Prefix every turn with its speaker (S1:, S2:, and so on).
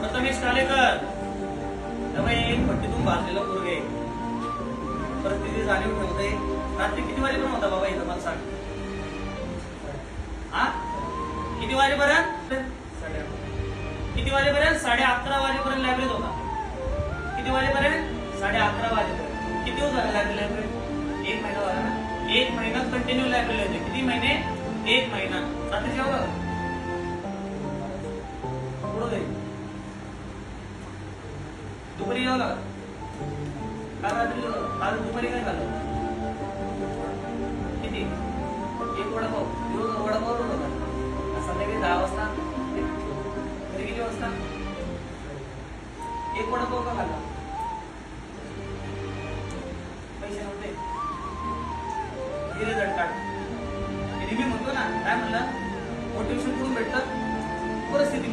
S1: प्रथमेश कालेकर त्यामुळे एक भट्टीतून भाजलेलं पोरगे परिस्थिती जाणीव ठेवते. रात्री किती वाजेपर्यंत होता बाबा इथं मला सांग. हा किती वाजेपर्यंत? किती वाजेपर्यंत? 11:30 वाजेपर्यंत लायब्ररीत होता. किती वाजेपर्यंत? 11:30 वाजेपर्यंत. किती दिवस झाले लायब्ररीत? 1 महिना झाला ना. 1 महिना कंटिन्यू लायब्ररीला होते. किती महिने? 1 महिना. रात्री जेवलं पुढे दुपारी जेवला काल रात्री काल दुपारी काय झालं? किती? 1 वडापाव. दिवस वडापाव होता. संध्याकाळी 10 वाजता घरी किती वाजता? 1 वडापाव का खाल्ला? पैसे नव्हते दिले झटकाट. मी म्हणतो ना काय म्हणलं मोटिवेशन करून भेटतं परिस्थिती